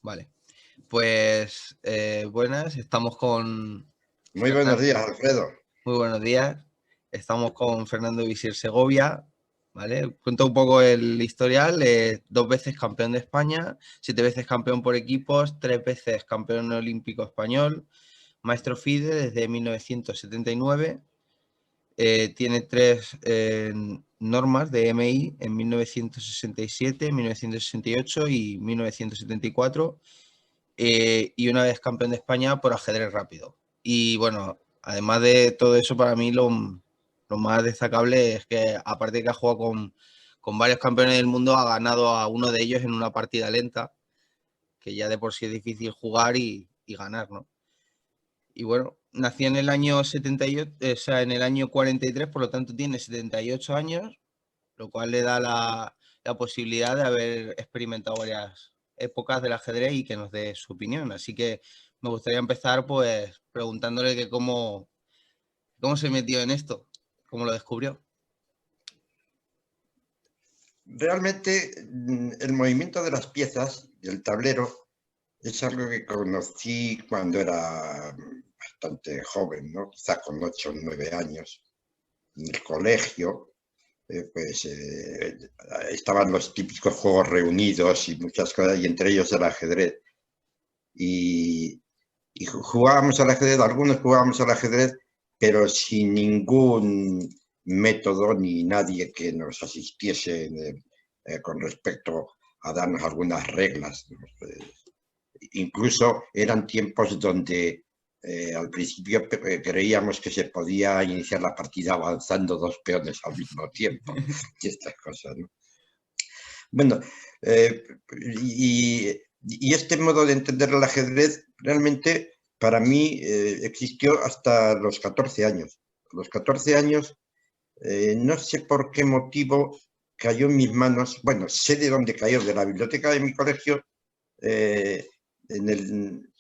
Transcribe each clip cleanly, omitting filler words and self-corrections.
Vale. Pues buenas, estamos con Muy buenos días, Alfredo. Muy buenos días. Estamos con Fernando Visir Segovia, ¿vale? Cuento un poco el historial. 2 veces campeón de España, 7 veces campeón por equipos, 3 veces campeón olímpico español, maestro FIDE desde 1979. Tiene 3 normas de MI en 1967, 1968 y 1974. Y una vez campeón de España por ajedrez rápido. Y bueno, además de todo eso, para mí lo más destacable es que, aparte de que ha jugado con varios campeones del mundo, ha ganado a uno de ellos en una partida lenta, que ya de por sí es difícil jugar y ganar, ¿no? Y bueno, nació en el año 78, o sea, en el año 43, por lo tanto tiene 78 años, lo cual le da la posibilidad de haber experimentado varias épocas del ajedrez y que nos dé su opinión. Así que me gustaría empezar pues preguntándole que cómo se metió en esto, cómo lo descubrió. Realmente el movimiento de las piezas del tablero es algo que conocí cuando era bastante joven, ¿no? Quizá con 8 o 9 años, en el colegio. Estaban los típicos juegos reunidos y muchas cosas, y entre ellos el ajedrez. Y jugábamos al ajedrez, algunos jugábamos al ajedrez, pero sin ningún método ni nadie que nos asistiese con respecto a darnos algunas reglas. Incluso eran tiempos donde al principio creíamos que se podía iniciar la partida avanzando 2 peones al mismo tiempo y estas cosas, ¿no? Bueno, y este modo de entender el ajedrez realmente para mí existió hasta los 14 años. A los 14 años, no sé por qué motivo cayó en mis manos, bueno, sé de dónde cayó, de la biblioteca de mi colegio,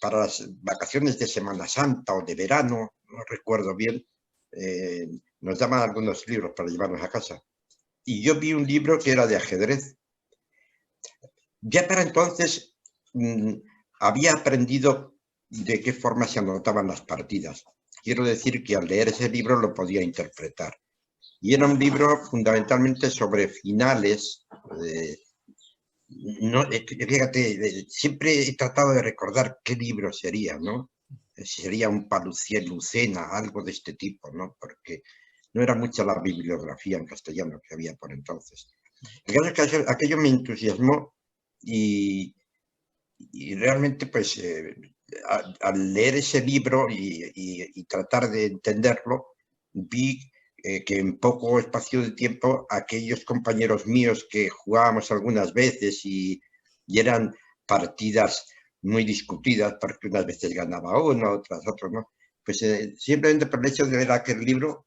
para las vacaciones de Semana Santa o de verano, no recuerdo bien, nos daban algunos libros para llevarnos a casa. Y yo vi un libro que era de ajedrez. Ya para entonces había aprendido de qué forma se anotaban las partidas. Quiero decir que al leer ese libro lo podía interpretar. Y era un libro fundamentalmente sobre finales. Fíjate, siempre he tratado de recordar qué libro sería, ¿no? Sería un Palucier Lucena, algo de este tipo, ¿no? Porque no era mucha la bibliografía en castellano que había por entonces. El caso es que aquello me entusiasmó y realmente, pues, al leer ese libro y tratar de entenderlo, vi que en poco espacio de tiempo aquellos compañeros míos que jugábamos algunas veces y eran partidas muy discutidas, porque unas veces ganaba uno, otras otro, ¿no? Pues simplemente por el hecho de leer aquel libro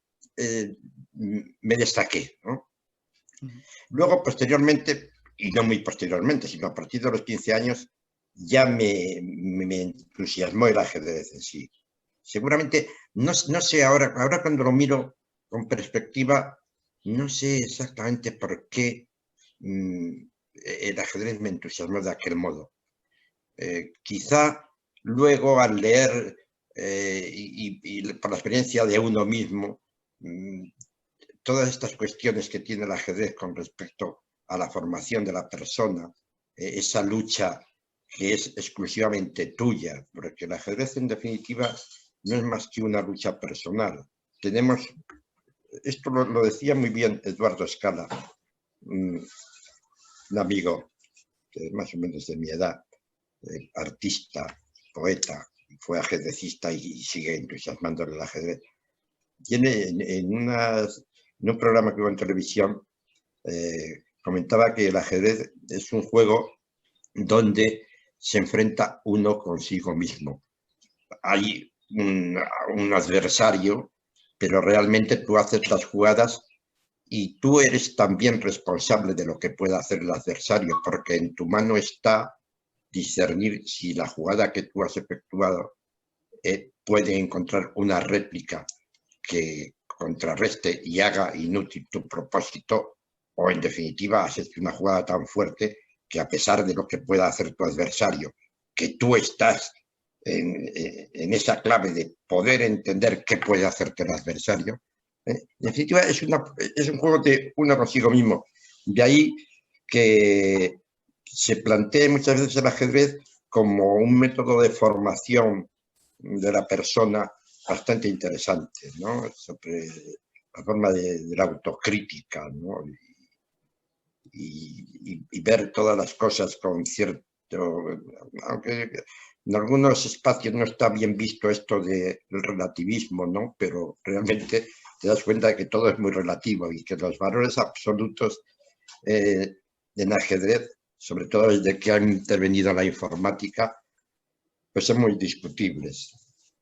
me destaqué, ¿no? Luego, posteriormente, y no muy posteriormente, sino a partir de los 15 años, ya me entusiasmó el ajedrez en sí. Seguramente, no sé, ahora cuando lo miro con perspectiva, no sé exactamente por qué el ajedrez me entusiasmó de aquel modo. Quizá luego al leer y por la experiencia de uno mismo, todas estas cuestiones que tiene el ajedrez con respecto a la formación de la persona, esa lucha que es exclusivamente tuya, porque el ajedrez en definitiva no es más que una lucha personal. Tenemos, esto lo decía muy bien Eduardo Scala, un amigo que es más o menos de mi edad, artista, poeta, fue ajedrecista y sigue entusiasmándole el ajedrez. Tiene en un programa que hubo en televisión, comentaba que el ajedrez es un juego donde se enfrenta uno consigo mismo. Hay un adversario, pero realmente tú haces las jugadas y tú eres también responsable de lo que pueda hacer el adversario, porque en tu mano está discernir si la jugada que tú has efectuado puede encontrar una réplica que contrarreste y haga inútil tu propósito, o en definitiva has hecho una jugada tan fuerte que, a pesar de lo que pueda hacer tu adversario, que tú estás en esa clave de poder entender qué puede hacerte el adversario. En definitiva, es un juego de uno consigo mismo. De ahí que se plantee muchas veces el ajedrez como un método de formación de la persona bastante interesante, ¿no? Sobre la forma de la autocrítica, ¿no? Y ver todas las cosas con cierto... Aunque en algunos espacios no está bien visto esto del relativismo, ¿no? Pero realmente te das cuenta de que todo es muy relativo y que los valores absolutos en ajedrez, sobre todo desde que ha intervenido la informática, pues son muy discutibles.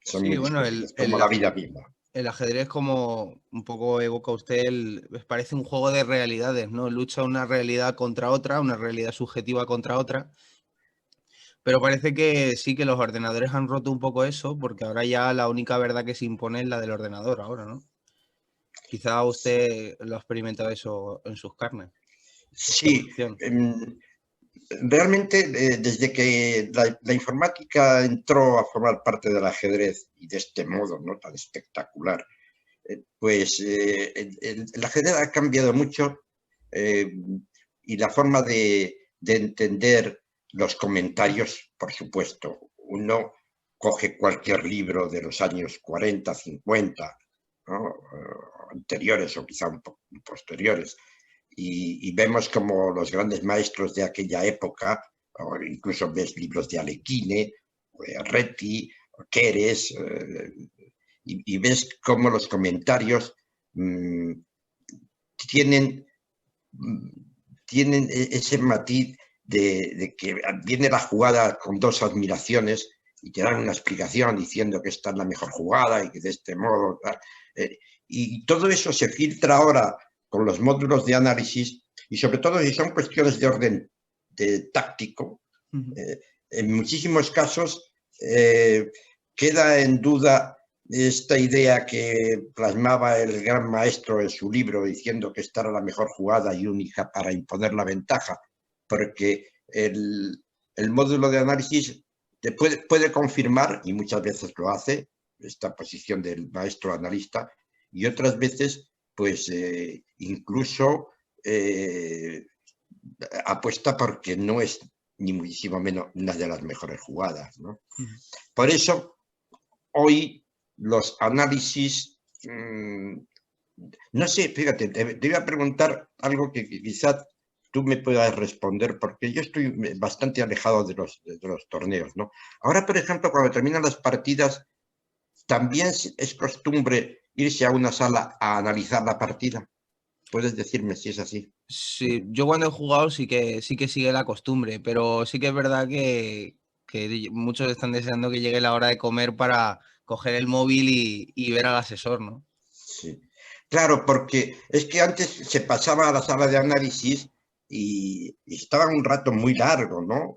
Son Sí, muy bueno, discutibles, como la vida misma. el ajedrez, como un poco evoca usted, parece un juego de realidades, ¿no? Lucha una realidad contra otra, una realidad subjetiva contra otra. Pero parece que sí, que los ordenadores han roto un poco eso, porque ahora ya la única verdad que se impone es la del ordenador ahora, ¿no? Quizá usted lo ha experimentado eso en sus carnes, esta Sí, evolución. realmente desde que la informática entró a formar parte del ajedrez y de este modo, ¿no?, tan espectacular, pues el ajedrez ha cambiado mucho eh, y la forma de entender los comentarios, por supuesto. Uno coge cualquier libro de los años 40, 50, ¿no?, anteriores o quizá un poco posteriores, y vemos como los grandes maestros de aquella época, o incluso ves libros de Alekhine, o de Reti, o Keres, y ves cómo los comentarios mmm, tienen, tienen ese matiz de que viene la jugada con dos admiraciones y te dan una explicación diciendo que esta es la mejor jugada y que de este modo... y todo eso se filtra ahora con los módulos de análisis y sobre todo si son cuestiones de orden táctico. En muchísimos casos queda en duda esta idea que plasmaba el gran maestro en su libro diciendo que esta era la mejor jugada y única para imponer la ventaja, porque el módulo de análisis te puede confirmar, y muchas veces lo hace, esta posición del maestro analista, y otras veces pues incluso apuesta porque no es ni muchísimo menos una de las mejores jugadas, ¿no? Por eso hoy los análisis, no sé, fíjate, te voy a preguntar algo que quizás tú me puedas responder, porque yo estoy bastante alejado de los torneos, ¿no? Ahora, por ejemplo, cuando terminan las partidas, ¿también es costumbre irse a una sala a analizar la partida? ¿Puedes decirme si es así? Sí, yo cuando he jugado sí que sigue la costumbre, pero sí que es verdad que muchos están deseando que llegue la hora de comer para coger el móvil y ver al asesor, ¿no? Sí. Claro, porque es que antes se pasaba a la sala de análisis y estaba un rato muy largo, ¿no?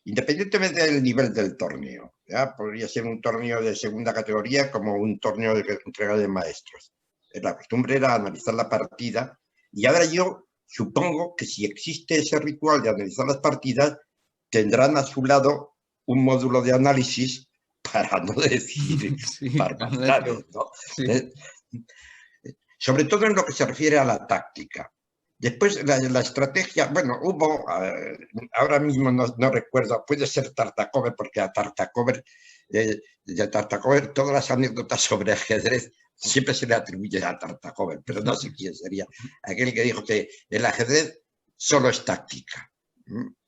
Independientemente del nivel del torneo. ¿Ya? Podría ser un torneo de segunda categoría como un torneo de entrega de maestros. La costumbre era analizar la partida y ahora yo supongo que si existe ese ritual de analizar las partidas, tendrán a su lado un módulo de análisis para no decir Sí, para no decir, barbaridades, ¿no? sí. Eh, Sobre todo en lo que se refiere a la táctica. Después, la estrategia, bueno, hubo, ahora mismo no recuerdo, puede ser Tartakover, porque de Tartakover todas las anécdotas sobre ajedrez siempre se le atribuye a Tartakover, pero no sé quién sería aquel que dijo que el ajedrez solo es táctica,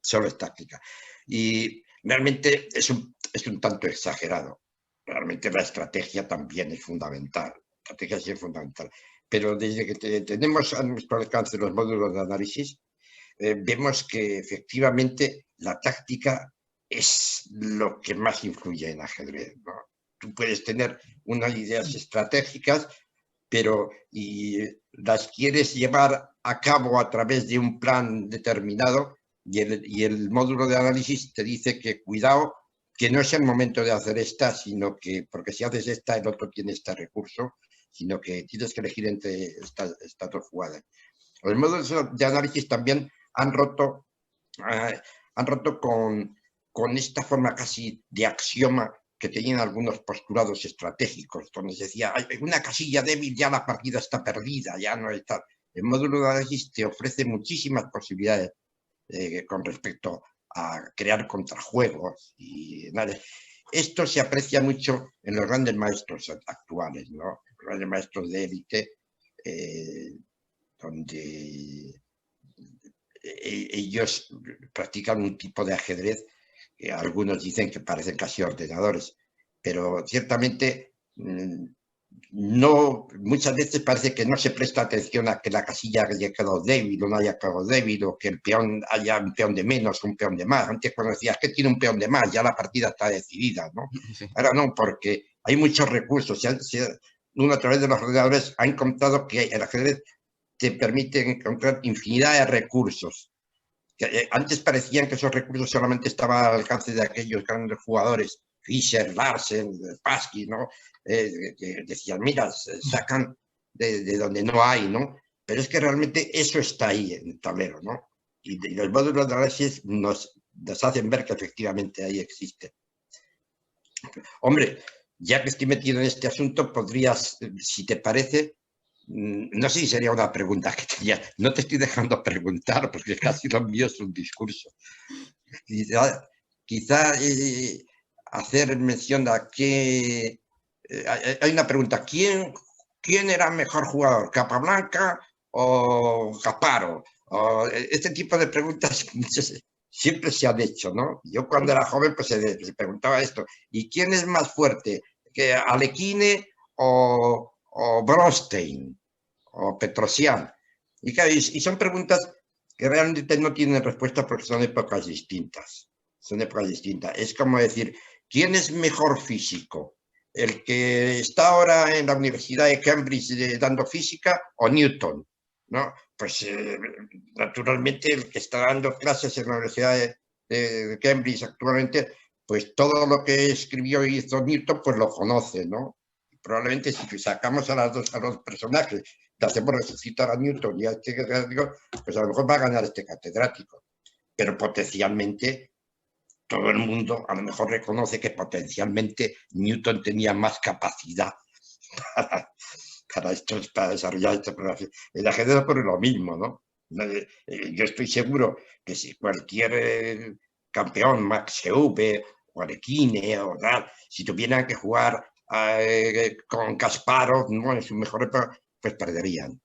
solo es táctica. Y realmente es un tanto exagerado. Realmente la estrategia también es fundamental. La estrategia sí es fundamental. Pero desde que tenemos a nuestro alcance los módulos de análisis, vemos que efectivamente la táctica es lo que más influye en ajedrez, ¿no? Tú puedes tener unas ideas estratégicas, pero y las quieres llevar a cabo a través de un plan determinado y el módulo de análisis te dice que cuidado, que no es el momento de hacer esta, sino que, porque si haces esta, el otro tiene este recurso, sino que tienes que elegir entre estas dos jugadas. Los módulos de análisis también han roto, han roto con esta forma casi de axioma que tenían algunos postulados estratégicos, donde se decía, hay una casilla débil, ya la partida está perdida, ya no está. El módulo de análisis te ofrece muchísimas posibilidades con respecto a crear contrajuegos. Esto se aprecia mucho en los grandes maestros actuales, ¿no? Los grandes maestros de élite, donde ellos practican un tipo de ajedrez que algunos dicen que parecen casi ordenadores, pero ciertamente no, muchas veces parece que no se presta atención a que la casilla haya quedado débil o no haya quedado débil, o que el peón haya un peón de menos o un peón de más. Antes, cuando decías que tiene un peón de más, ya la partida está decidida, ¿no? Sí. Ahora no, porque hay muchos recursos. Uno a través de los ordenadores ha encontrado que el ajedrez te permite encontrar infinidad de recursos. Antes parecían que esos recursos solamente estaban al alcance de aquellos grandes jugadores, Fischer, Larsen, Spassky, ¿no? Que decían, mira, sacan de donde no hay, ¿no? Pero es que realmente eso está ahí en el tablero, ¿no? Y los módulos de análisis nos hacen ver que efectivamente ahí existe. Hombre, ya que estoy metido en este asunto, podrías, si te parece, no sé si sería una pregunta que tenía, no te estoy dejando preguntar porque casi lo mío es un discurso. Quizá hacer mención a que hay una pregunta, ¿quién era mejor jugador, Capablanca o Casparo? Este tipo de preguntas siempre se han hecho, ¿no? Yo cuando era joven pues se preguntaba esto, ¿y quién es más fuerte, que Alekhine o Bronstein o Petrosian? Y, claro, y son preguntas que realmente no tienen respuesta porque son épocas distintas. Son épocas distintas. Es como decir, ¿quién es mejor físico? ¿El que está ahora en la Universidad de Cambridge dando física o Newton? ¿No? Pues naturalmente el que está dando clases en la Universidad de Cambridge actualmente, pues todo lo que escribió y hizo Newton, pues lo conoce, ¿no? Probablemente si sacamos a los personajes, le hacemos resucitar a Newton y a este catedrático, pues a lo mejor va a ganar este catedrático. Pero potencialmente todo el mundo a lo mejor reconoce que potencialmente Newton tenía más capacidad para desarrollar esto. El ajedrez ocurre lo mismo, ¿no? Yo estoy seguro que si cualquier campeón, Max V o Alekhine o tal, si tuvieran que jugar con Kasparov, ¿no? En su mejor época, pues perderían.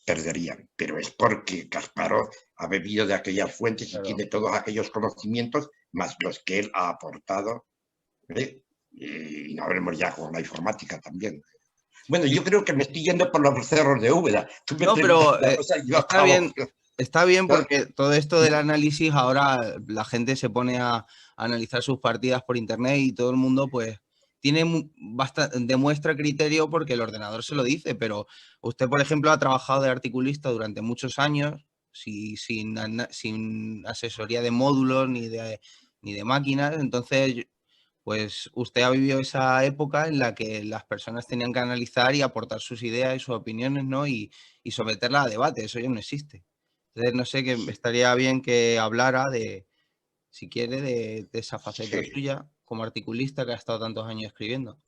Pero es porque Kasparov ha bebido de aquellas fuentes y tiene todos aquellos conocimientos más los que él ha aportado, ¿eh? Y no hablemos ya con la informática también. Bueno, yo creo que me estoy yendo por los cerros de Úbeda. Tú me No, preguntas pero una cosa y yo acabo. está bien porque todo esto del análisis, ahora la gente se pone a analizar sus partidas por internet y todo el mundo pues tiene demuestra criterio porque el ordenador se lo dice, pero usted, por ejemplo, ha trabajado de articulista durante muchos años sin asesoría de módulos ni de máquinas, entonces pues usted ha vivido esa época en la que las personas tenían que analizar y aportar sus ideas y sus opiniones, ¿no? Y someterla a debate, eso ya no existe. Entonces, no sé, que estaría bien que hablara si quiere, de esa faceta Sí, suya como articulista que ha estado tantos años escribiendo.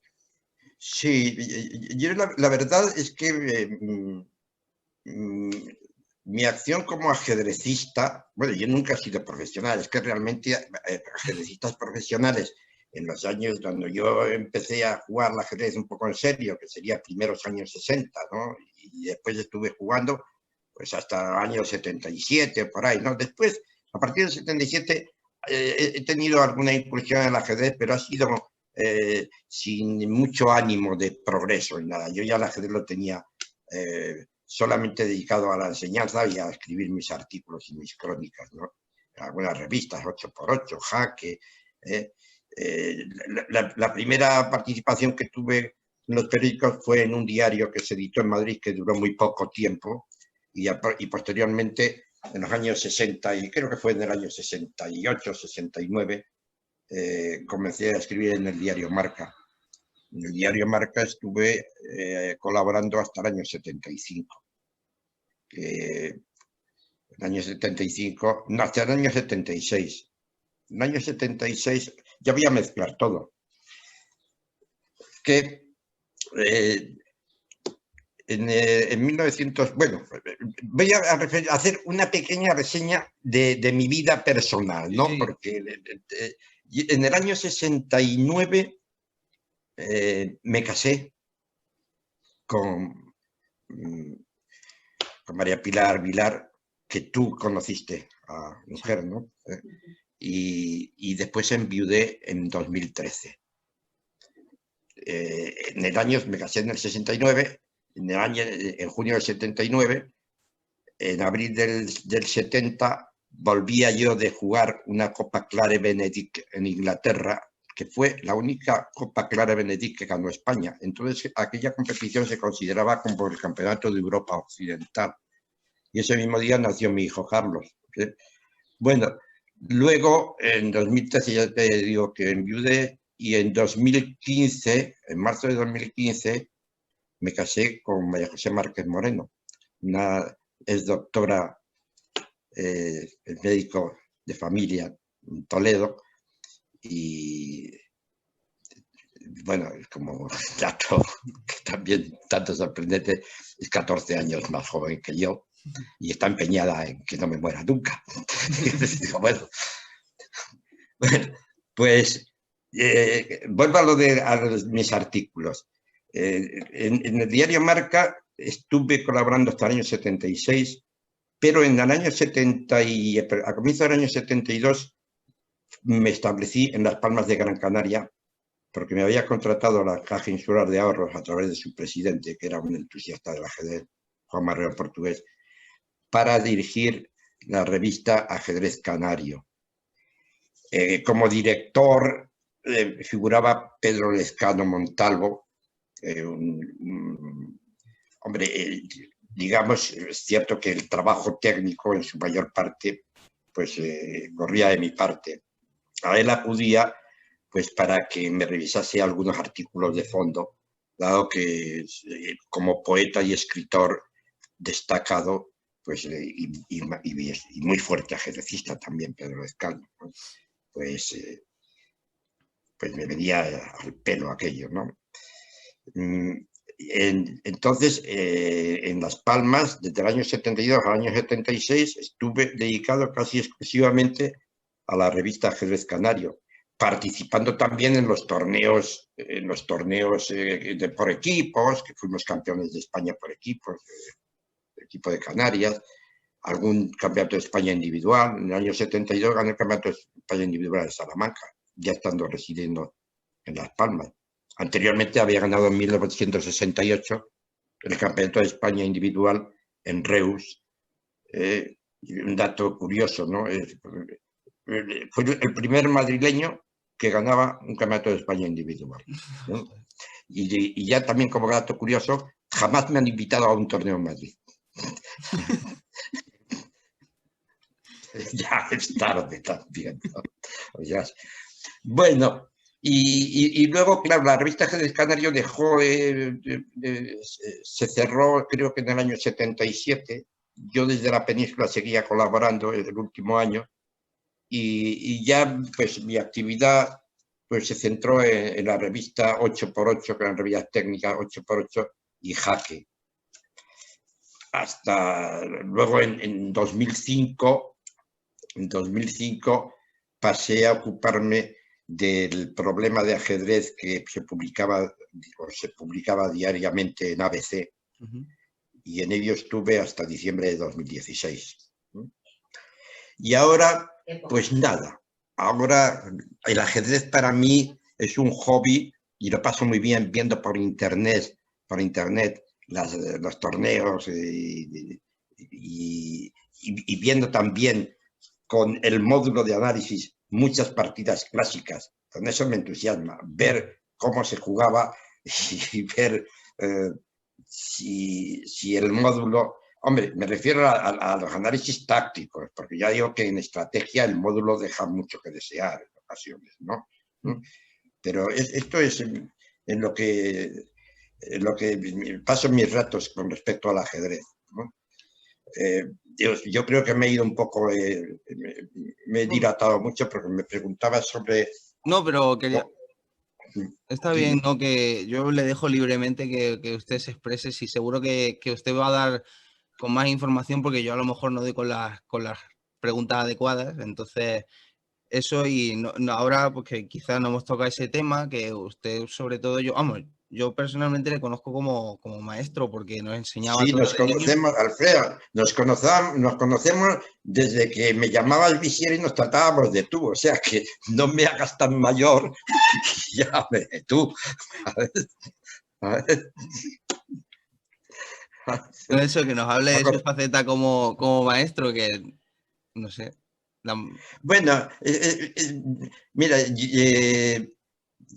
sí, yo la verdad es que mi acción como ajedrecista, bueno, yo nunca he sido profesional, es que realmente ajedrecistas profesionales en los años cuando yo empecé a jugar al ajedrez un poco en serio, que sería primeros años 60, ¿no? Y después estuve jugando pues hasta el año 77, por ahí, ¿no? Después, a partir del 77, he tenido alguna incursión en el ajedrez, pero ha sido sin mucho ánimo de progreso y nada. Yo ya el ajedrez lo tenía solamente dedicado a la enseñanza y a escribir mis artículos y mis crónicas, ¿no? Algunas revistas, 8x8, Jaque. La primera participación que tuve en los periódicos fue en un diario que se editó en Madrid, que duró muy poco tiempo, y posteriormente, en los años 60, y creo que fue en el año 68, 69, comencé a escribir en el diario Marca. En el diario Marca estuve colaborando hasta el año 75. El año 75, no, hasta el año 76. en el año 76, ya voy a mezclar todo, que en 1900, bueno, voy a hacer una pequeña reseña de mi vida personal, ¿no? Sí. Porque en el año 69 me casé con, con María Pilar Vilar, que tú conociste a mujer, sí, ¿no? Y después enviudé en 2013. En el año, me casé en el 69, en junio del 79, en abril del 70, volvía yo de jugar una Copa Clare Benedict en Inglaterra, que fue la única Copa Clare Benedict que ganó España. Entonces, aquella competición se consideraba como el Campeonato de Europa Occidental. Y ese mismo día nació mi hijo Carlos. Bueno, luego, en 2013, ya te digo que enviudé, y en 2015, en marzo de 2015, me casé con María José Márquez Moreno, es doctora, es médico de familia en Toledo, y bueno, como dato que también tanto sorprendente, es 14 años más joven que yo y está empeñada en que no me muera nunca. Digo, bueno, pues vuelvo a mis artículos. En el diario Marca estuve colaborando hasta el año 76, pero en el año 70 y a comienzos del año 72 me establecí en Las Palmas de Gran Canaria, porque me había contratado la Caja Insular de Ahorros a través de su presidente, que era un entusiasta del ajedrez, Juan Marrero Portugués, para dirigir la revista Ajedrez Canario. Como director figuraba Pedro Lezcano Montalvo, hombre, digamos, es cierto que el trabajo técnico en su mayor parte pues corría de mi parte. A él acudía pues para que me revisase algunos artículos de fondo, dado que como poeta y escritor destacado, pues y muy fuerte ajedrecista también, Pedro Lezcano, ¿no? Pues me venía al pelo aquello, ¿no? Entonces, en Las Palmas, desde el año 72 al año 76, estuve dedicado casi exclusivamente a la revista Ajedrez Canario, participando también en los torneos por equipos, que fuimos campeones de España por equipos, equipo de Canarias, algún campeonato de España individual. En el año 72 gané el campeonato de España individual en Salamanca, ya estando residiendo en Las Palmas. Anteriormente había ganado en 1968 el campeonato de España individual en Reus. Un dato curioso, ¿no? Fue el primer madrileño que ganaba un campeonato de España individual, ¿no? Y ya también como dato curioso, jamás me han invitado a un torneo en Madrid. Ya es tarde también, ¿no? Bueno, y luego, claro, la revista Ajedrez Canario dejó, se cerró creo que en el año 77. Yo desde la península seguía colaborando el último año y ya pues mi actividad pues se centró en la revista 8x8, que eran revistas técnicas 8x8 y Jaque. Hasta luego en 2005 pasé a ocuparme del problema de ajedrez que se publicaba diariamente en ABC, y en ello estuve hasta diciembre de 2016. Y ahora, pues nada, ahora el ajedrez para mí es un hobby y lo paso muy bien viendo por internet los torneos y viendo también con el módulo de análisis muchas partidas clásicas. Con eso me entusiasma, ver cómo se jugaba y ver si el módulo... Hombre, me refiero a los análisis tácticos, porque ya digo que en estrategia el módulo deja mucho que desear en ocasiones, ¿no? Pero esto es en lo que paso mis ratos con respecto al ajedrez, ¿no? Yo creo que me he ido un poco, me he dilatado mucho porque me preguntaba sobre... No, pero quería, está bien, Sí, ¿no? Que yo le dejo libremente que usted se exprese, si seguro que usted va a dar con más información, porque yo a lo mejor no doy con las preguntas adecuadas, entonces eso y ahora porque quizás no hemos tocado ese tema, que usted sobre todo, yo, vamos, yo personalmente le conozco como maestro porque nos enseñaba sí, todo nos de niño. conocemos, Alfredo, nos conocemos desde que me llamabas Visier y nos tratábamos de tú, o sea que no me hagas tan mayor, llámame de tú. A ver, a ver. No, eso, que nos hable de su faceta como maestro, que no sé. Bueno, mira,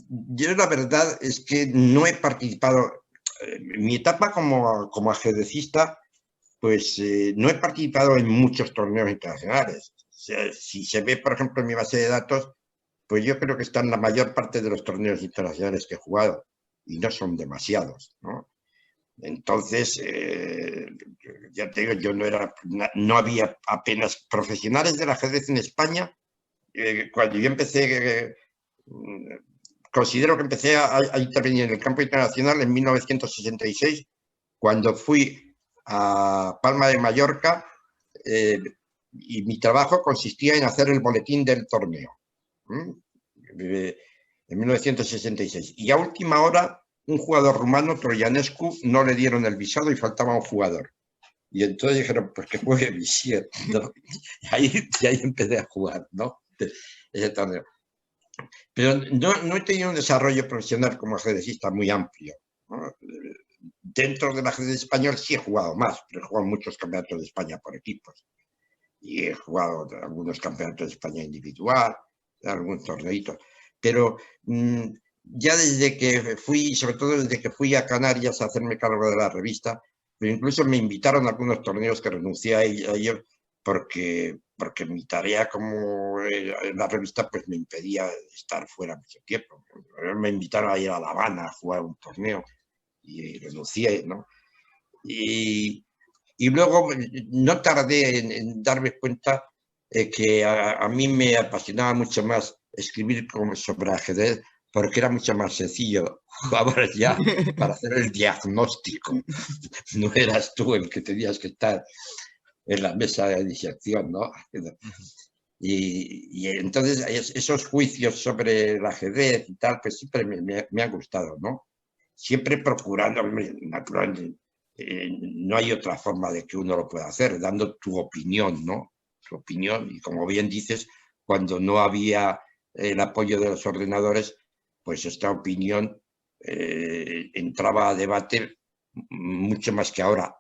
yo la verdad es que no he participado, mi etapa como ajedrecista, pues no he participado en muchos torneos internacionales. O sea, si se ve, por ejemplo, en mi base de datos, pues yo creo que están la mayor parte de los torneos internacionales que he jugado y no son demasiados, ¿no? Entonces, ya te digo, yo no había apenas profesionales del ajedrez en España. Cuando yo empecé, considero que empecé a intervenir en el campo internacional en 1966, cuando fui a Palma de Mallorca, eh, y mi trabajo consistía en hacer el boletín del torneo. En 1966. Y a última hora, un jugador rumano, Troianescu, no le dieron el visado y faltaba un jugador. Y entonces dijeron, pues que juegue Visier, ¿no? Y ahí empecé a jugar, ¿no? Ese torneo. Pero no he tenido un desarrollo profesional como ajedrecista muy amplio, ¿no? Dentro del ajedrez español sí he jugado más, pero he jugado muchos campeonatos de España por equipos. Y he jugado algunos campeonatos de España individual, algunos torneitos. Pero ya desde que fui, sobre todo desde que fui a Canarias a hacerme cargo de la revista, pero incluso me invitaron a algunos torneos que renuncié a ellos porque mi tarea como en la revista pues me impedía estar fuera mucho tiempo. Me invitaron a ir a La Habana a jugar un torneo y renuncié, ¿no? Y luego no tardé en darme cuenta que a mí me apasionaba mucho más escribir sobre ajedrez porque era mucho más sencillo. Jugabas ya para hacer el diagnóstico. No eras tú el que tenías que estar en la mesa de disección, ¿no? Y entonces esos juicios sobre el ajedrez y tal, pues siempre me han gustado, ¿no? Siempre procurando, naturalmente, no hay otra forma de que uno lo pueda hacer, dando tu opinión, ¿no? Tu opinión, y como bien dices, cuando no había el apoyo de los ordenadores, pues esta opinión entraba a debate mucho más que ahora,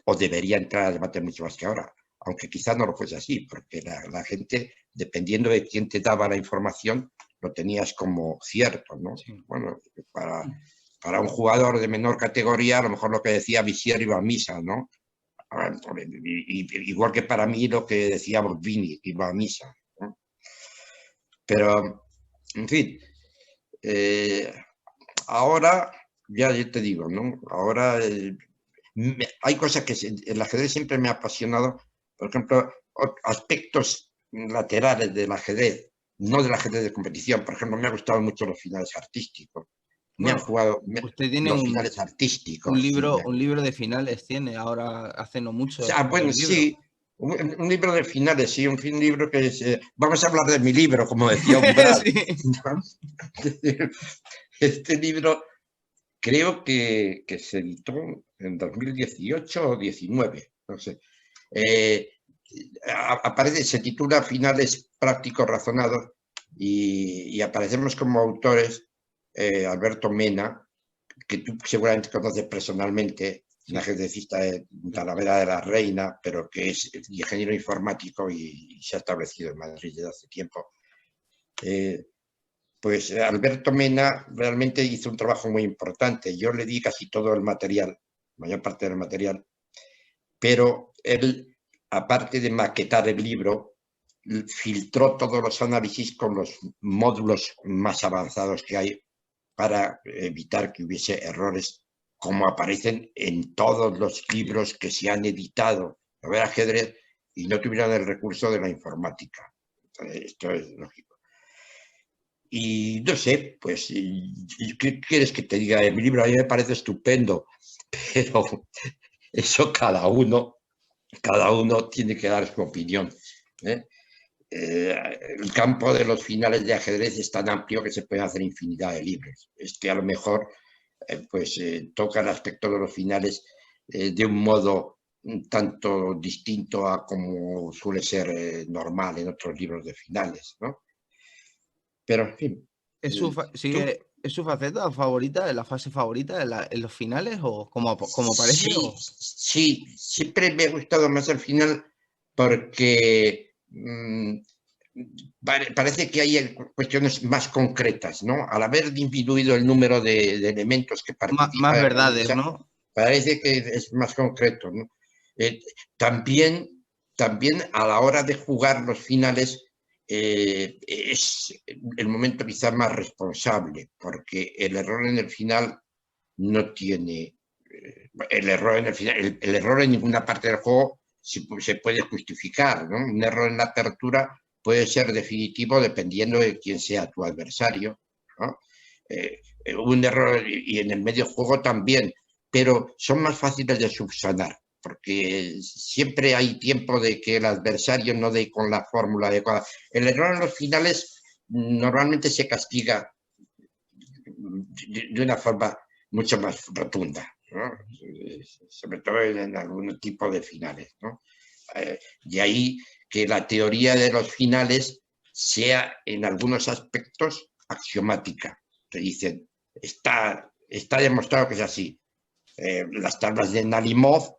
o debería entrar a debate mucho más que ahora, aunque quizás no lo fuese así, porque la gente, dependiendo de quién te daba la información, lo tenías como cierto, ¿no? Sí. Bueno, para un jugador de menor categoría, a lo mejor lo que decía Visier iba a misa, ¿no? Igual que para mí lo que decía Borbini iba a misa, ¿no? Pero, en fin, ahora, ya te digo, ¿no? Ahora hay cosas que el ajedrez siempre me ha apasionado, por ejemplo, aspectos laterales del ajedrez, no del ajedrez de competición. Por ejemplo, me ha gustado mucho los finales artísticos. Me han Bueno, jugado usted tiene los finales artísticos. Sí, un libro de finales, tiene ahora hace no mucho. bueno, sí, un libro de finales, sí, un libro que es, vamos a hablar de mi libro, como decía Umbral. Sí. Este libro creo que se editó en 2018 o 19, no sé. Aparece, se titula Finales prácticos razonados y aparecemos como autores Alberto Mena, que tú seguramente conoces personalmente, un ajedrecista de Talavera de la Reina, pero que es ingeniero informático y se ha establecido en Madrid desde hace tiempo. Pues Alberto Mena realmente hizo un trabajo muy importante. Yo le di casi todo el material, mayor parte del material, pero él, aparte de maquetar el libro, filtró todos los análisis con los módulos más avanzados que hay para evitar que hubiese errores como aparecen en todos los libros que se han editado a ver ajedrez y no tuvieran el recurso de la informática. Esto es lógico. Y no sé, pues, ¿qué quieres que te diga? Mi libro a mí me parece estupendo, pero eso cada uno tiene que dar su opinión. ¿Eh? El campo de los finales de ajedrez es tan amplio que se pueden hacer infinidad de libros. Este a lo mejor toca el aspecto de los finales de un modo un tanto distinto a como suele ser normal en otros libros de finales, ¿no? Pero, en fin, tú, ¿Es su faceta favorita, la fase favorita en los finales o como parece? sí, sí, siempre me ha gustado más el final porque parece que hay cuestiones más concretas, ¿no? Al haber disminuido el número de elementos que Más participan en la verdades, lucha, ¿no? parece que es más concreto, ¿no? Eh, también, también a la hora de jugar los finales es el momento quizás más responsable, porque el error en el final no tiene el error en el final, el error en ninguna parte del juego se puede justificar, ¿no? Un error en la apertura puede ser definitivo dependiendo de quién sea tu adversario, ¿no? Un error y en el medio juego también, pero son más fáciles de subsanar porque siempre hay tiempo de que el adversario no dé con la fórmula adecuada. El error en los finales normalmente se castiga de una forma mucho más rotunda, ¿no? Sobre todo en algún tipo de finales, ¿no? De ahí que la teoría de los finales sea en algunos aspectos axiomática. Te dicen, está demostrado que es así. Las tablas de Nalimov,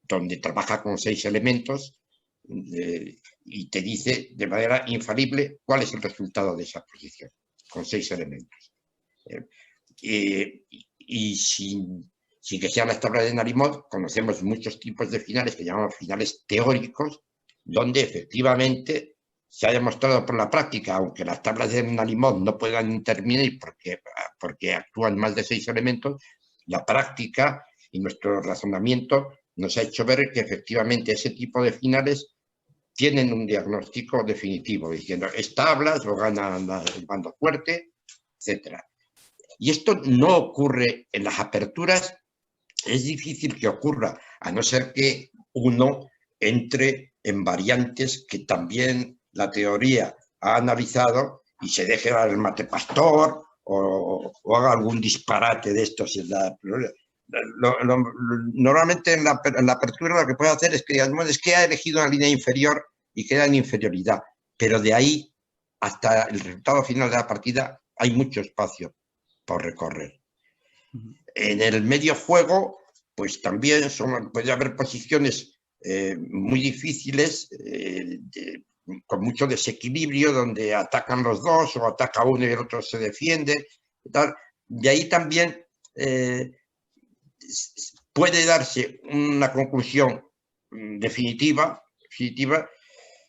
donde trabaja con 6 elementos, y te dice de manera infalible cuál es el resultado de esa posición, con 6 elementos. Y sin que sean las tablas de Nalimov, conocemos muchos tipos de finales que llamamos finales teóricos, donde efectivamente se ha demostrado por la práctica, aunque las tablas de Nalimov no puedan intervenir porque actúan más de 6 elementos, la práctica y nuestro razonamiento nos ha hecho ver que efectivamente ese tipo de finales tienen un diagnóstico definitivo, diciendo, es tablas o gana el bando fuerte, etcétera. Y esto no ocurre en las aperturas, es difícil que ocurra, a no ser que uno entre en variantes que también la teoría ha analizado y se deje dar el mate pastor o haga algún disparate de estos. Normalmente en la apertura lo que puede hacer es que ha elegido una línea inferior y queda en inferioridad, pero de ahí hasta el resultado final de la partida hay mucho espacio por recorrer. En el medio juego, pues también puede haber posiciones muy difíciles, con mucho desequilibrio, donde atacan los dos o ataca uno y el otro se defiende. Tal. De ahí también puede darse una conclusión definitiva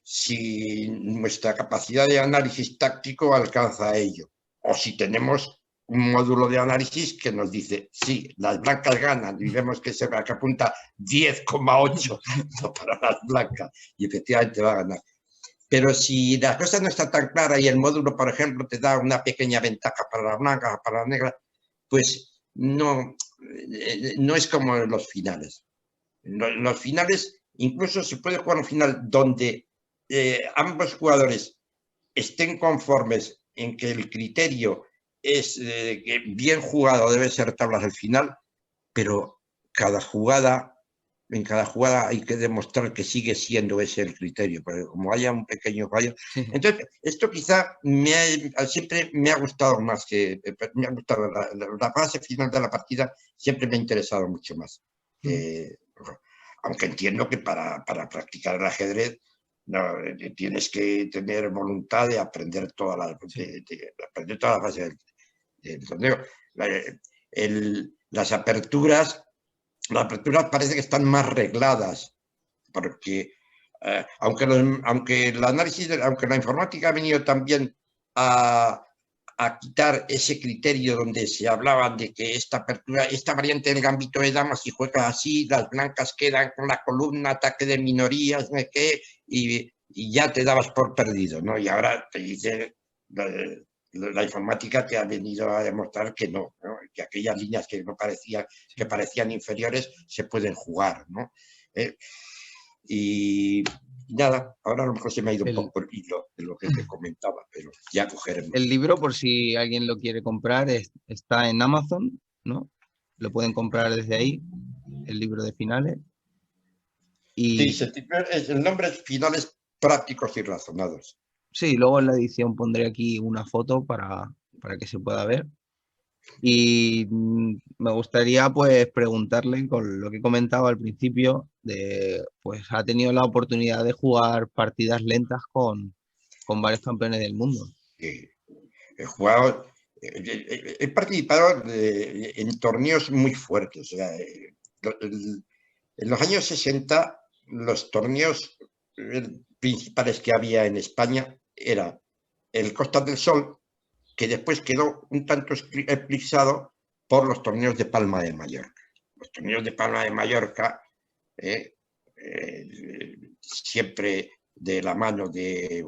si nuestra capacidad de análisis táctico alcanza a ello, o si tenemos un módulo de análisis que nos dice, sí, las blancas ganan, y vemos que apunta 10,8 para las blancas, y efectivamente va a ganar. Pero si la cosa no está tan clara y el módulo, por ejemplo, te da una pequeña ventaja para las blancas, para las negras, pues no es como en los finales. En los finales, incluso se puede jugar un final donde ambos jugadores estén conformes en que el criterio es que bien jugado debe ser tablas al final, pero en cada jugada hay que demostrar que sigue siendo ese el criterio, porque como haya un pequeño fallo. Sí. Entonces, esto quizá siempre me ha gustado más que, me ha gustado la fase final de la partida, siempre me ha interesado mucho más. Aunque entiendo que para practicar el ajedrez no, tienes que tener voluntad de aprender todas las fases del torneo. Las aperturas parece que están más regladas, porque aunque el análisis, aunque la informática ha venido también a a quitar ese criterio donde se hablaba de que esta apertura, esta variante del gambito de damas, si juegas así, las blancas quedan con la columna, ataque de minorías, no sé qué, y ya te dabas por perdido, ¿no? Y ahora te dice, la informática te ha venido a demostrar que no, ¿no? Que aquellas líneas que no parecían, que parecían inferiores se pueden jugar, ¿no? Y nada, ahora a lo mejor se me ha ido un poco el hilo de lo que te comentaba, pero ya cogeremos. El libro, por si alguien lo quiere comprar, está en Amazon, ¿no? Lo pueden comprar desde ahí, el libro de finales. Y sí, el nombre es Finales Prácticos y Razonados. sí, luego en la edición pondré aquí una foto para que se pueda ver. Y me gustaría pues preguntarle con lo que comentaba al principio, pues ha tenido la oportunidad de jugar partidas lentas con varios campeones del mundo. He jugado, he participado en torneos muy fuertes. O sea, en los años 60 los torneos principales que había en España era el Costa del Sol, que después quedó un tanto eclipsado por los torneos de Palma de Mallorca. Los torneos de Palma de Mallorca, siempre de la mano de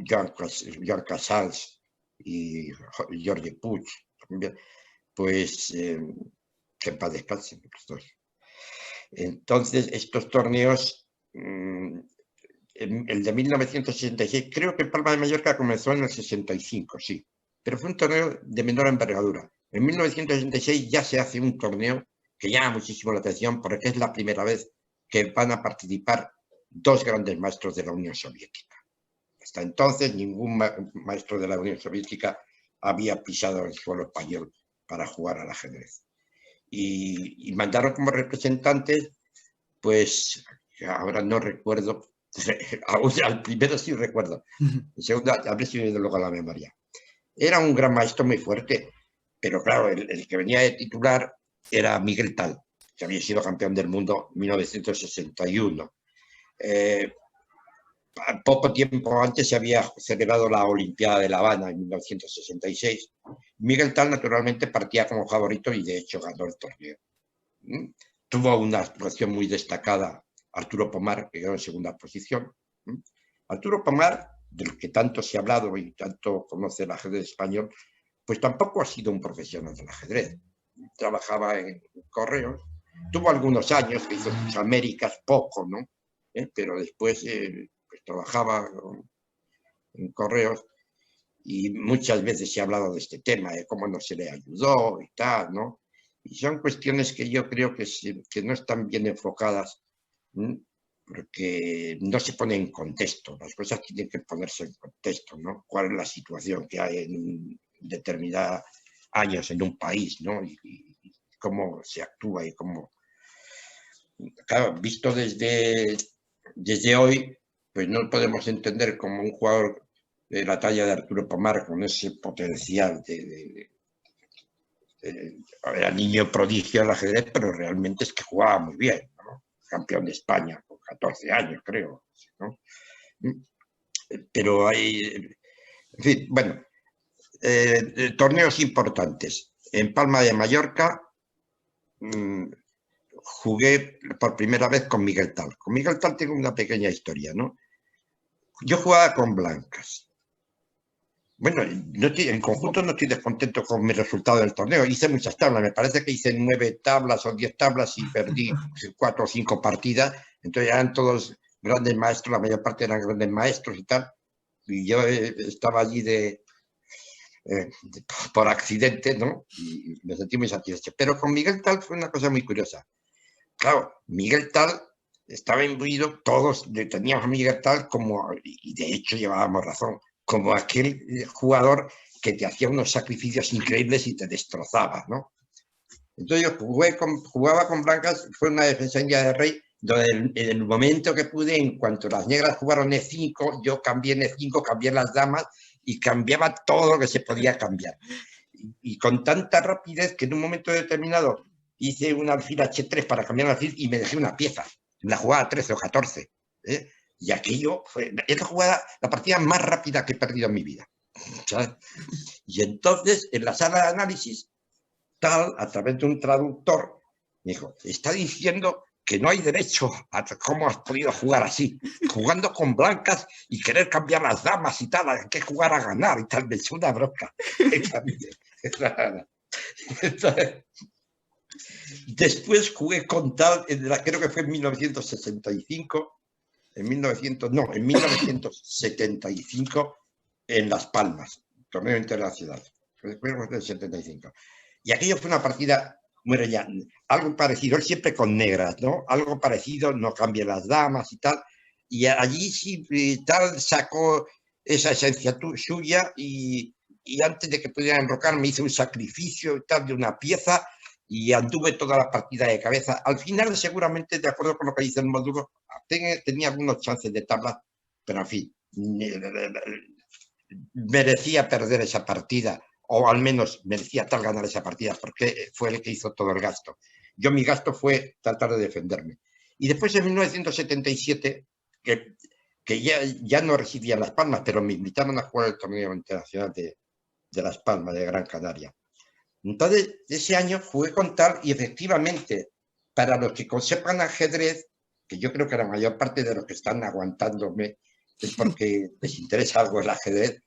Joan Casals y Jorge Puig, pues que en paz descansen los dos. Entonces, estos torneos, el de 1966, creo que Palma de Mallorca comenzó en el 65, sí, pero fue un torneo de menor envergadura. En 1966 ya se hace un torneo que llama muchísimo la atención porque es la primera vez que van a participar dos grandes maestros de la Unión Soviética. Hasta entonces ningún maestro de la Unión Soviética había pisado el suelo español para jugar al ajedrez. Y mandaron como representantes, pues ahora no recuerdo, al primero sí recuerdo, el segundo a ver si me viene luego a la memoria. Era un gran maestro muy fuerte, pero claro, el que venía de titular era Miguel Tal, que había sido campeón del mundo en 1961. Poco tiempo antes se había celebrado la Olimpiada de La Habana en 1966. Miguel Tal naturalmente partía como favorito y de hecho ganó el torneo. Tuvo una actuación muy destacada Arturo Pomar, que quedó en segunda posición. Arturo Pomar, del que tanto se ha hablado y tanto conoce el ajedrez español, pues tampoco ha sido un profesional del ajedrez. Trabajaba en correos, tuvo algunos años que hizo sus Américas, poco, ¿no? Pero después pues trabajaba en correos y muchas veces se ha hablado de este tema, de cómo no se le ayudó y tal, ¿no? Y son cuestiones que yo creo que no están bien enfocadas, porque no se pone en contexto. Las cosas tienen que ponerse en contexto, ¿no? ¿Cuál es la situación que hay en determinados años en un país, ¿no? Y cómo se actúa y cómo... Claro, visto desde hoy, pues no podemos entender como un jugador de la talla de Arturo Pomar con ese potencial era niño prodigio al ajedrez, pero realmente es que jugaba muy bien, ¿no? Campeón de España con 14 años, creo, ¿no? Pero hay, en fin, bueno, torneos importantes. En Palma de Mallorca jugué por primera vez con Miguel Tal. Con Miguel Tal tengo una pequeña historia, ¿no? Yo jugaba con blancas. Bueno, en conjunto no estoy descontento con mi resultado del torneo. Hice muchas tablas, me parece que hice 9 tablas o 10 tablas y perdí 4 o 5 partidas. Entonces eran todos grandes maestros, la mayor parte eran grandes maestros y tal. Y yo estaba allí por accidente, ¿no? Y me sentí muy satisfecho. Pero con Miguel Tal fue una cosa muy curiosa. Claro, Miguel Tal estaba imbuido, todos teníamos a Miguel Tal como, y de hecho llevábamos razón, como aquel jugador que te hacía unos sacrificios increíbles y te destrozaba, ¿no? Entonces yo jugaba con blancas, fue una defensa india de rey, donde en el momento que pude, en cuanto las negras jugaron E5, yo cambié en E5, cambié las damas y cambiaba todo lo que se podía cambiar. Y con tanta rapidez que en un momento determinado hice un alfil H3 para cambiar el alfil y me dejé una pieza, la jugada 13 o 14. Y aquello fue la partida más rápida que he perdido en mi vida. ¿sabes? Y entonces, en la sala de análisis, tal, a través de un traductor, me dijo, está diciendo que no hay derecho a cómo has podido jugar así, jugando con blancas y querer cambiar las damas y tal, hay que jugar a ganar y tal, me echó una bronca. Entonces, después jugué con tal, creo que fue en 1965, en 1975 en Las Palmas, torneo internacional, fue en el 75. Y aquello fue una partida, bueno, ya, algo parecido, él siempre con negras, ¿no? Algo parecido, no cambia las damas y tal. Y allí sí, tal, sacó esa esencia suya y antes de que pudiera enrocar me hizo un sacrificio y tal de una pieza y anduve toda la partida de cabeza. Al final, seguramente, de acuerdo con lo que dice el módulo, tenía algunos chances de tabla, pero en fin, merecía perder esa partida, o al menos merecía tal ganar esa partida, porque fue el que hizo todo el gasto. Yo mi gasto fue tratar de defenderme. Y después en 1977, que ya no residía en Las Palmas, pero me invitaron a jugar el torneo internacional de Las Palmas, de Gran Canaria. Entonces, ese año jugué con tal y efectivamente, para los que sepan ajedrez, que yo creo que la mayor parte de los que están aguantándome es porque les interesa algo el ajedrez,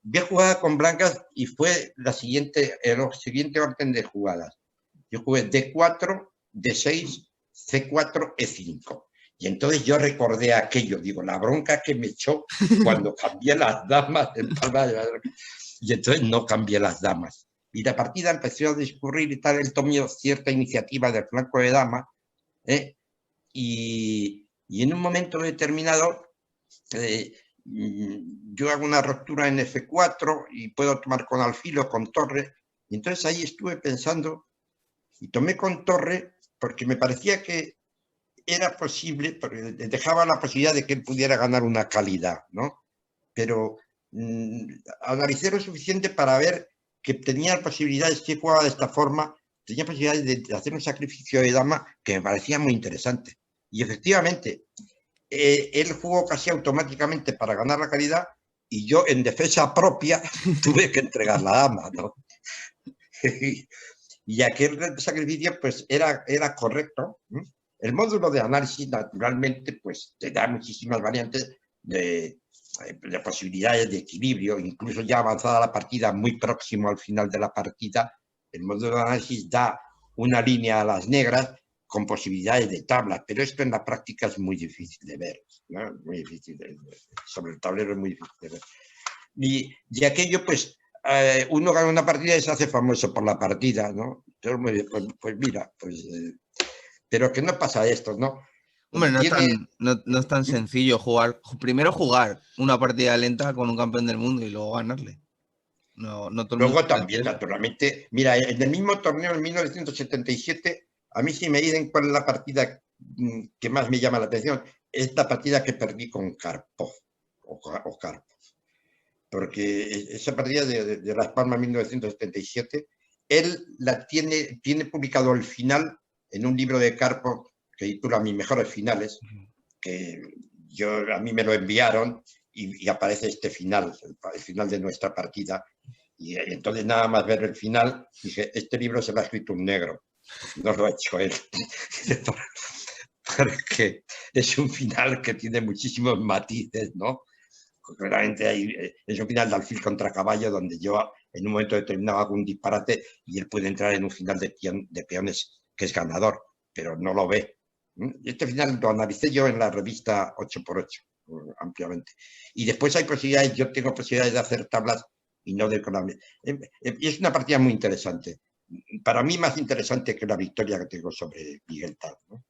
vi jugada con blancas y fue el siguiente orden de jugadas. Yo jugué D4, D6, C4, E5. Y entonces yo recordé aquello, digo, la bronca que me echó cuando cambié las damas en palma de Mallorca. Y entonces no cambié las damas. Y la partida empezó a discurrir y tal, él tomó cierta iniciativa del flanco de dama, ¿eh? Y en un momento determinado, yo hago una ruptura en F4 y puedo tomar con alfil o con torre. Y entonces ahí estuve pensando y tomé con torre porque me parecía que era posible, porque dejaba la posibilidad de que él pudiera ganar una calidad, ¿no? Pero analicé lo suficiente para ver que tenía posibilidades, si jugaba de esta forma, tenía posibilidades de hacer un sacrificio de dama que me parecía muy interesante. Y efectivamente, él jugó casi automáticamente para ganar la calidad y yo en defensa propia tuve que entregar la dama, ¿no? Y aquel sacrificio pues era correcto. El módulo de análisis naturalmente pues te da muchísimas variantes de posibilidades de equilibrio, incluso ya avanzada la partida, muy próximo al final de la partida, el módulo de análisis da una línea a las negras con posibilidades de tabla, pero esto en la práctica es muy difícil de ver, ¿no? Muy difícil sobre el tablero es muy difícil de ver. Y aquello pues uno gana una partida y se hace famoso por la partida, ¿no? Entonces, pues mira, pues, pero que no pasa esto, ¿no? Hombre, no es tan sencillo primero jugar una partida lenta con un campeón del mundo y luego ganarle. No todo el mundo Luego puede hacer también, eso. naturalmente, mira, en el mismo torneo en 1977, a mí sí me dicen cuál es la partida que más me llama la atención, es la partida que perdí con Karpov, o Karpov, porque esa partida de Las Palmas 1977, él tiene publicado el final en un libro de Karpov que titula Mis mejores finales, que a mí me lo enviaron y aparece este final, el final de nuestra partida. Y entonces nada más ver el final, dije, este libro se lo ha escrito un negro, no lo ha hecho él. Porque es un final que tiene muchísimos matices, ¿no? Realmente es un final de alfil contra caballo donde yo en un momento determinado hago un disparate y él puede entrar en un final de peones que es ganador, pero no lo ve. Este final lo analicé yo en la revista 8x8 ampliamente. Y después hay posibilidades, yo tengo posibilidades de hacer tablas y no de economía. Y es una partida muy interesante. Para mí más interesante que la victoria que tengo sobre Miguel Tal, ¿no?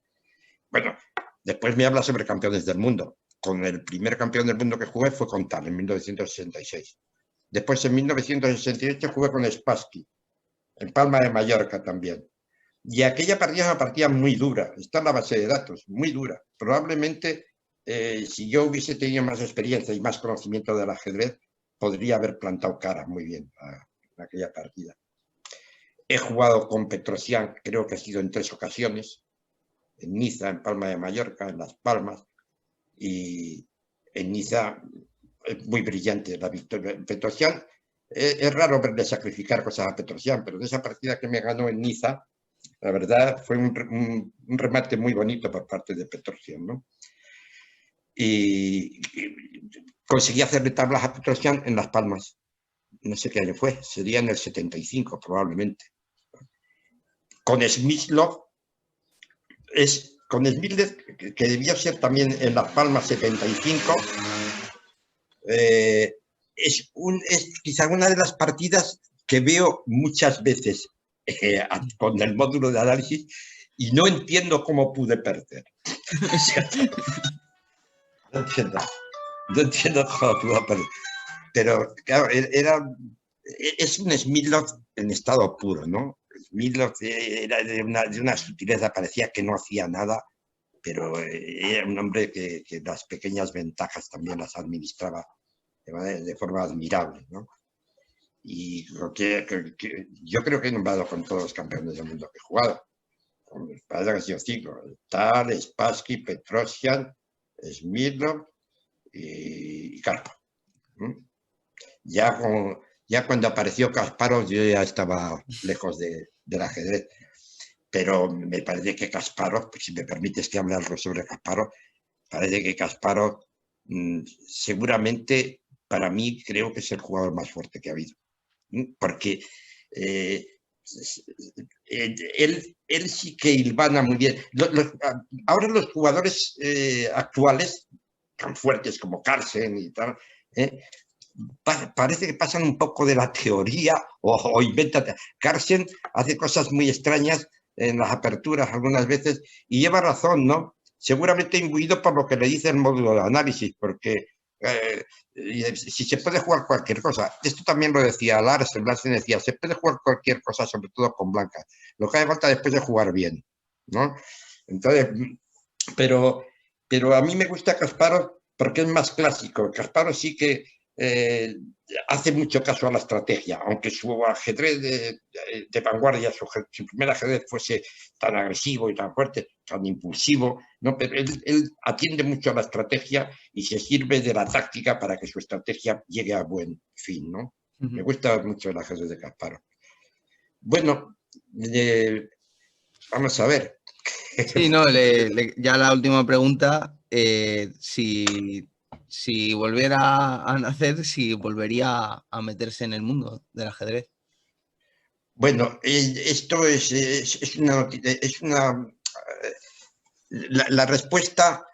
Bueno, después me habla sobre campeones del mundo. Con el primer campeón del mundo que jugué fue con Tal, en 1966. Después, en 1968, jugué con Spassky, en Palma de Mallorca también. Y aquella partida es una partida muy dura, está en la base de datos, muy dura. Probablemente, si yo hubiese tenido más experiencia y más conocimiento del ajedrez, podría haber plantado cara muy bien a aquella partida. He jugado con Petrosian, creo que ha sido en 3 ocasiones, en Niza, en Palma de Mallorca, en Las Palmas, y en Niza muy brillante la victoria. Petrosian, es raro verle sacrificar cosas a Petrosian, pero de esa partida que me ganó en Niza, la verdad fue un remate muy bonito por parte de Petrosian, ¿no? Y conseguí hacerle tablas a Petrosian en Las Palmas. No sé qué año fue, sería en el 75 probablemente. Con Smyslov, que debió ser también en Las Palmas 75, es quizá una de las partidas que veo muchas veces con el módulo de análisis y no entiendo cómo pude perder. No entiendo cómo pude perder. Pero claro, es un Smyslov en estado puro, ¿no? Smyslov era de una sutileza, parecía que no hacía nada, pero era un hombre que las pequeñas ventajas también las administraba de forma admirable, ¿no? Y yo creo que he nombrado con todos los campeones del mundo que he jugado. Con mis padres han sido 5: Tal, Spassky, Petrosian, Smyslov y Karpov. Ya cuando apareció Kasparov yo ya estaba lejos del ajedrez, pero me parece que Kasparov, si me permites que hable algo sobre Kasparov, parece que Kasparov seguramente para mí creo que es el jugador más fuerte que ha habido, porque él sí que hilvana muy bien. Ahora los jugadores actuales, tan fuertes como Carlsen y tal, parece que pasan un poco de la teoría o inventan. Carlsen hace cosas muy extrañas en las aperturas algunas veces y lleva razón, ¿no? Seguramente imbuido por lo que le dice el módulo de análisis, porque si se puede jugar cualquier cosa, esto también lo decía Larsen decía, se puede jugar cualquier cosa, sobre todo con blancas, lo que hace falta después de jugar bien, ¿no? Entonces, pero a mí me gusta Kasparov porque es más clásico. Kasparov sí que hace mucho caso a la estrategia, aunque su ajedrez de vanguardia, su primer ajedrez fuese tan agresivo y tan fuerte, tan impulsivo, ¿no? Pero él atiende mucho a la estrategia y se sirve de la táctica para que su estrategia llegue a buen fin, ¿no? Me gusta mucho el ajedrez de Kasparov. Bueno, vamos a ver. Sí, no, ya la última pregunta, si volviera a nacer, si volvería a meterse en el mundo del ajedrez. Bueno, esto es una la respuesta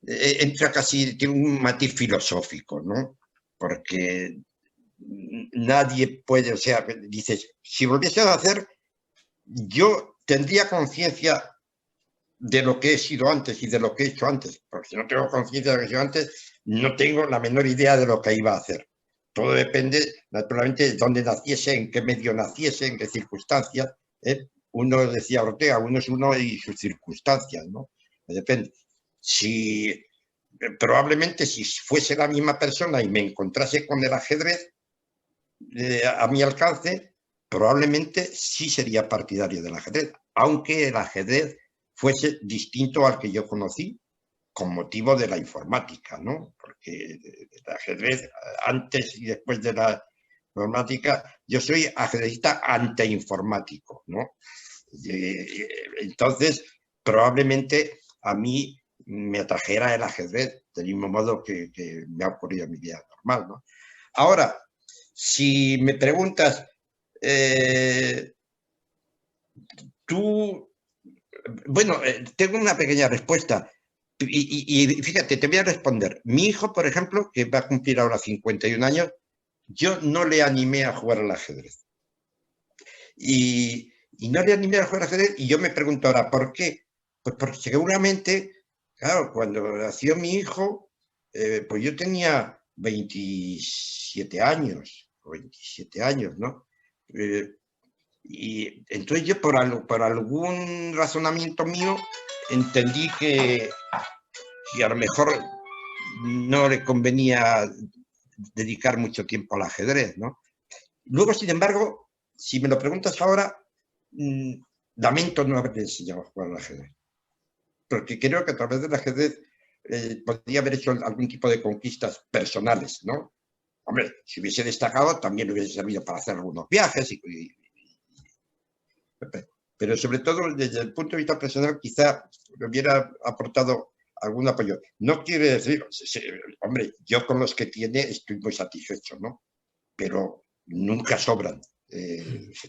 entra casi, tiene un matiz filosófico, ¿no? Porque nadie puede, o sea, dices, si volviese a hacer, yo tendría conciencia de lo que he sido antes y de lo que he hecho antes, porque si no tengo conciencia de lo que he hecho antes, no tengo la menor idea de lo que iba a hacer. Todo depende, naturalmente, de dónde naciese, en qué medio naciese, en qué circunstancias. Uno decía Ortega, uno es uno y sus circunstancias, ¿no? Depende. Probablemente si fuese la misma persona y me encontrase con el ajedrez a mi alcance, probablemente sí sería partidario del ajedrez, aunque el ajedrez fuese distinto al que yo conocí con motivo de la informática, ¿no? Porque el ajedrez antes y después de la informática, yo soy ajedrecista anteinformático, ¿no? Entonces, probablemente a mí me atrajera el ajedrez del mismo modo que me ha ocurrido en mi vida normal, ¿no? Ahora, si me preguntas, tú, bueno, tengo una pequeña respuesta. Y fíjate, te voy a responder. Mi hijo, por ejemplo, que va a cumplir ahora 51 años, yo no le animé a jugar al ajedrez. Y no le animé a jugar al ajedrez y yo me pregunto ahora, ¿por qué? Pues porque seguramente, claro, cuando nació mi hijo, pues yo tenía 27 años, o 27 años, ¿no? Y entonces yo por algún razonamiento mío entendí que a lo mejor no le convenía dedicar mucho tiempo al ajedrez, ¿no? Luego, sin embargo, si me lo preguntas ahora, lamento no haberle enseñado a jugar al ajedrez. Porque creo que a través del ajedrez podría haber hecho algún tipo de conquistas personales, ¿no? Hombre, si hubiese destacado, también hubiese servido para hacer algunos viajes, pero sobre todo desde el punto de vista personal, quizá le hubiera aportado algún apoyo. No quiere decir, hombre, yo con los que tiene estoy muy satisfecho, ¿no? Pero nunca sobran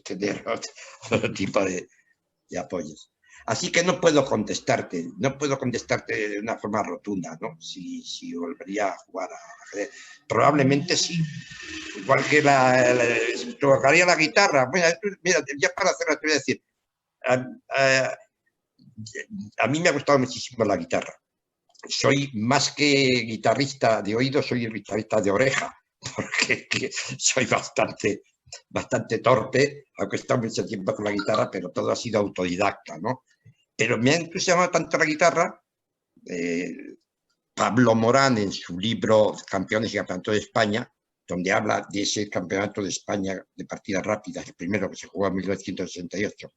tener otro tipo de apoyos. Así que no puedo contestarte de una forma rotunda, ¿no? Si volvería a jugar a ajedrez. Probablemente sí. Igual que tocaría la guitarra. Mira, ya para cerrar te voy a decir, a mí me ha gustado muchísimo la guitarra. Soy más que guitarrista de oído, soy guitarrista de oreja, porque soy bastante torpe, aunque he estado mucho tiempo con la guitarra, pero todo ha sido autodidacta, ¿no? Pero me ha entusiasmado tanto la guitarra, Pablo Morán en su libro Campeones y Campeonato de España, donde habla de ese campeonato de España de partidas rápidas, el primero que se jugó en 1968,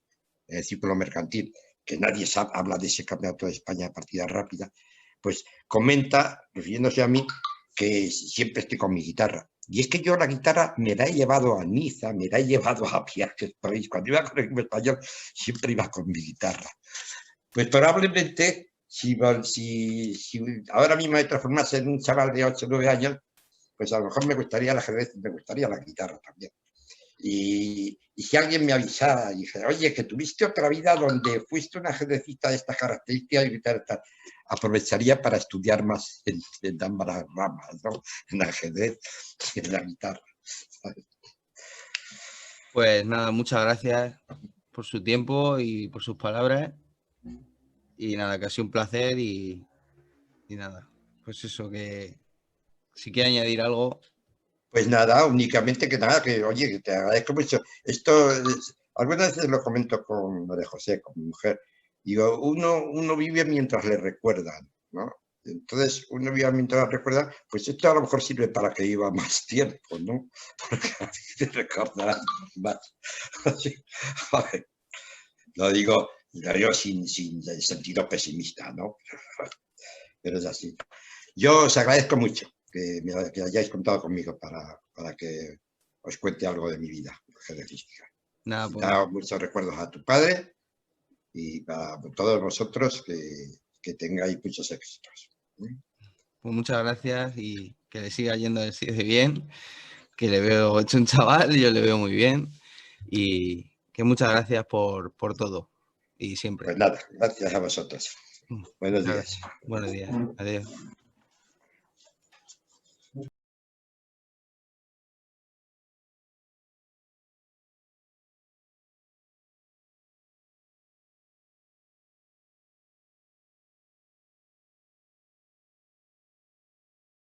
en el Círculo Mercantil, que nadie habla de ese campeonato de España de partidas rápidas, pues comenta, refiriéndose a mí, que siempre estoy con mi guitarra. Y es que yo la guitarra me la he llevado a Niza, me la he llevado a viajes por ahí. Cuando iba con el equipo español, siempre iba con mi guitarra. Pues probablemente, si ahora mismo me transformase en un chaval de 8 o 9 años, pues a lo mejor me gustaría el ajedrez, me gustaría la guitarra también. Y si alguien me avisara y dijera, oye, que tuviste otra vida donde fuiste un ajedrecista de estas características, y tal, aprovecharía para estudiar más en ambas ramas, ¿no? En ajedrez y en la guitarra, ¿sabes? Pues nada, muchas gracias por su tiempo y por sus palabras. Y nada, que ha sido un placer y nada, pues eso, que si quiere añadir algo. Pues nada, únicamente que nada, que oye, que te agradezco mucho. Esto, algunas veces lo comento con María José, con mi mujer. Digo, uno vive mientras le recuerdan, ¿no? Entonces, uno vive mientras le recuerdan, pues esto a lo mejor sirve para que viva más tiempo, ¿no? Porque a ti te recordarán más. Lo digo sin sentido pesimista, ¿no? Pero es así. Yo os agradezco mucho que hayáis contado conmigo para que os cuente algo de mi vida ajedrecística. Nada, pues, Da muchos recuerdos a tu padre y para todos vosotros que tengáis muchos éxitos. pues muchas gracias y que le siga yendo así de bien, que le veo hecho un chaval, yo le veo muy bien y que muchas gracias por todo y siempre. Pues nada, gracias a vosotros. Buenos días. Buenos días. Adiós.